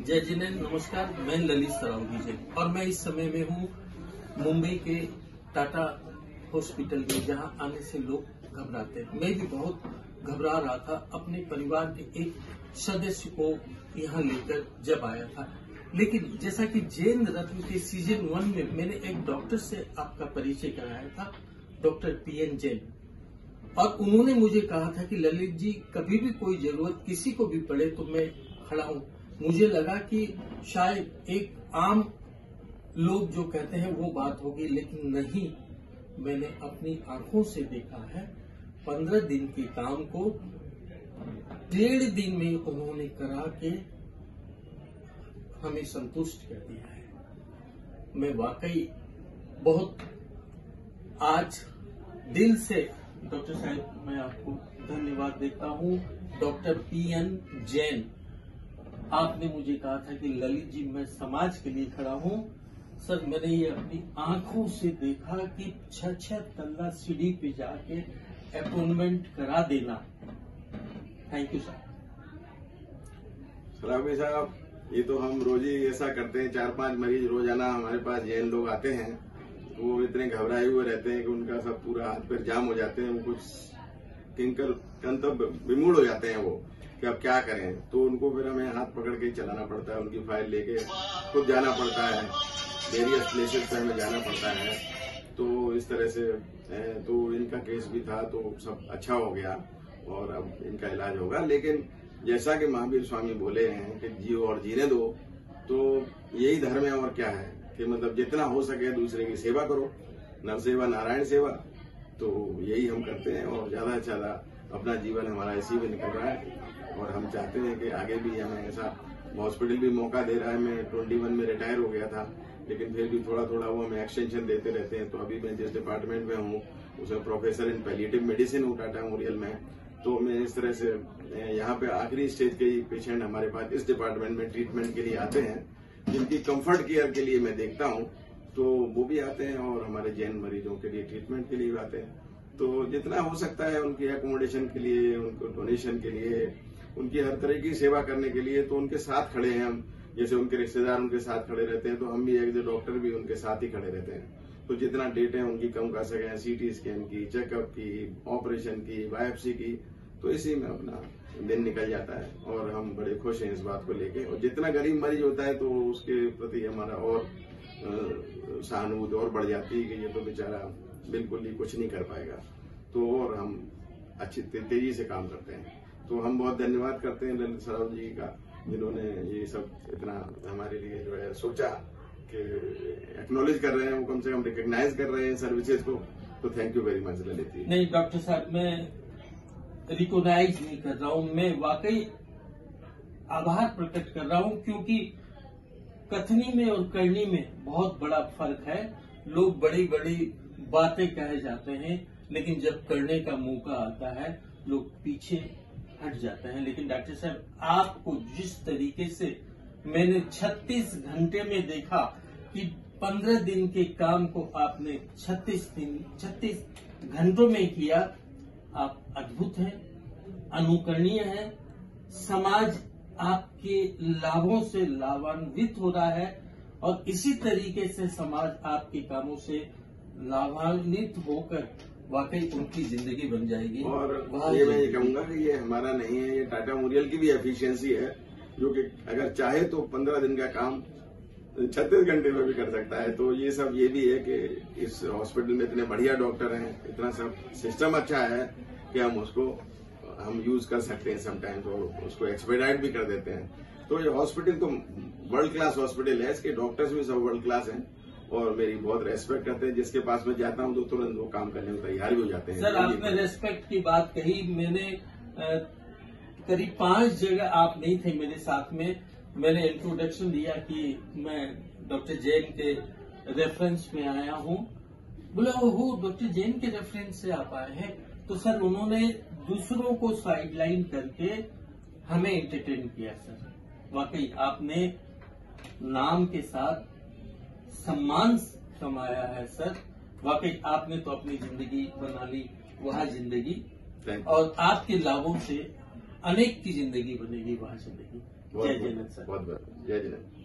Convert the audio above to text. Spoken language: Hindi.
जय जिनेन्द्र, नमस्कार। मैं ललित सरावगी जैन और मैं इस समय में हूँ मुंबई के टाटा हॉस्पिटल में, जहाँ आने से लोग घबराते हैं। मैं भी बहुत घबरा रहा था। अपने परिवार के एक सदस्य को यहाँ लेकर जब आया था, लेकिन जैसा कि जैन रत्न के सीजन 1 में मैंने एक डॉक्टर से आपका परिचय कराया था, डॉक्टर PN जैन, और उन्होंने मुझे कहा था कि ललित जी, कभी भी कोई जरूरत किसी को भी पड़े तो मैं खड़ा हूँ। मुझे लगा कि शायद एक आम लोग जो कहते हैं वो बात होगी, लेकिन नहीं। मैंने अपनी आंखों से देखा है 15 दिन के काम को 1.5 दिन में उन्होंने करा के हमें संतुष्ट कर दिया है। मैं वाकई बहुत आज दिल से डॉक्टर साहब, मैं आपको धन्यवाद देता हूँ। डॉक्टर PN जैन, आपने मुझे कहा था कि ललित जी, मैं समाज के लिए खड़ा हूँ। सर, मैंने ये अपनी आंखों से देखा कि 6 तल्ला सीढ़ी पे जाके अपॉइंटमेंट करा देना। Thank you sir. सरावगी साहब, ये तो हम रोज ही ऐसा करते हैं। 4-5 मरीज रोजाना हमारे पास जैन लोग आते हैं, तो वो इतने घबराए हुए रहते हैं कि उनका सब पूरा हाथ पैर जाम हो जाते हैं। वो कुछ विमूढ़ हो जाते हैं वो कि अब क्या करें। तो उनको फिर हमें हाथ पकड़ के चलाना पड़ता है, उनकी फाइल लेके खुद जाना पड़ता है, वेरियस प्लेसेस पे हमें जाना पड़ता है। तो इस तरह से तो इनका केस भी था, तो सब अच्छा हो गया और अब इनका इलाज होगा। लेकिन जैसा कि महावीर स्वामी बोले हैं कि जियो और जीने दो, तो यही धर्म है और क्या है कि मतलब जितना हो सके दूसरे की सेवा करो। नर सेवा नारायण सेवा, तो यही हम करते हैं और ज्यादा से ज्यादा अपना जीवन हमारा इसी में निकल रहा है। और हम चाहते हैं कि आगे भी हमें ऐसा हॉस्पिटल भी मौका दे रहा है। मैं 21 में रिटायर हो गया था, लेकिन फिर भी थोड़ा थोड़ा वो हमें एक्सटेंशन देते रहते हैं। तो अभी मैं जिस डिपार्टमेंट में हूँ उसमें प्रोफेसर इन पैलिएटिव मेडिसिन हूँ टाटा मेमोरियल में। तो मैं इस तरह से यहाँ पे आखिरी स्टेज के पेशेंट हमारे पास इस डिपार्टमेंट में ट्रीटमेंट के लिए आते हैं, जिनकी कंफर्ट केयर के लिए मैं देखता हूँ, तो वो भी आते हैं और हमारे जैन मरीजों के लिए ट्रीटमेंट के लिए भी आते हैं। तो जितना हो सकता है उनकी एकोमोडेशन के लिए, उनको डोनेशन के लिए, उनकी हर तरह की सेवा करने के लिए तो उनके साथ खड़े हैं हम। जैसे उनके रिश्तेदार उनके साथ खड़े रहते हैं, तो हम भी एज ए डॉक्टर भी उनके साथ ही खड़े रहते हैं। तो जितना डेट है उनकी कम कर सकें, CT स्कैन की, चेकअप की, ऑपरेशन की, बायोप्सी की, तो इसी में अपना दिन निकल जाता है और हम बड़े खुश हैं इस बात को लेके। और जितना गरीब मरीज होता है तो उसके प्रति हमारा और सहानुभूति और बढ़ जाती है कि ये तो बेचारा बिल्कुल ही कुछ नहीं कर पाएगा। तो और हम अच्छी तेजी से काम करते हैं। तो हम बहुत धन्यवाद करते हैं ललित सराव जी का, जिन्होंने ये सब इतना हमारे लिए जो है सोचा कि एक्नॉलेज कर रहे हैं, वो कम से कम रिकॉग्नाइज कर रहे हैं सर्विसेज को। तो thank you very much Lalit ji. नहीं डॉक्टर साहब, मैं रिकॉग्नाइज नहीं कर रहा हूँ, मैं वाकई आभार प्रकट कर रहा हूँ, क्योंकि कथनी में और करनी में बहुत बड़ा फर्क है। लोग बड़ी बड़ी बातें कहे जाते हैं, लेकिन जब करने का मौका आता है लोग पीछे हट जाते हैं। लेकिन डॉक्टर साहब, आपको जिस तरीके से मैंने 36 घंटे में देखा कि 15 दिन के काम को आपने 36 घंटों में किया, आप अद्भुत हैं, अनुकरणीय हैं। समाज आपके लाभों से लाभान्वित हो रहा है और इसी तरीके से समाज आपके कामों से लाभान्वित होकर वाकई उनकी जिंदगी बन जाएगी। और ये मैं ये कहूंगा कि ये हमारा नहीं है, ये टाटा मेमोरियल की भी एफिशिएंसी है, जो कि अगर चाहे तो 15 दिन का काम 36 घंटे में भी कर सकता है। तो ये सब ये भी है कि इस हॉस्पिटल में इतने बढ़िया डॉक्टर हैं, इतना सब सिस्टम अच्छा है कि हम यूज कर सकते हैं समटाइम्स, और उसको एक्सपेडाइट भी कर देते हैं। तो ये हॉस्पिटल तो वर्ल्ड क्लास हॉस्पिटल है, इसके डॉक्टर्स भी सब वर्ल्ड क्लास हैं और मेरी बहुत रेस्पेक्ट करते हैं। जिसके पास मैं जाता हूं तो तुरंत वो काम करने को तैयार भी हो जाते हैं। सर, आपने रेस्पेक्ट की बात कही, मैंने करीब 5 जगह आप नहीं थे मेरे साथ में, मैंने इंट्रोडक्शन दिया कि मैं डॉक्टर जैन के रेफरेंस में आया हूं। बोला ओहो, डॉक्टर जैन के रेफरेंस से आप आए हैं। तो सर, उन्होंने दूसरों को साइडलाइन करके हमें एंटरटेन किया। सर, वाकई आपने नाम के साथ सम्मान कमाया है। सर, वाकई आपने तो अपनी जिंदगी बना ली वह जिंदगी, और आपके लाभों से अनेक की जिंदगी बनेगी वह जिंदगी। बहुत जय जिनेंद्र सर। बहुत जय जिनेंद्र।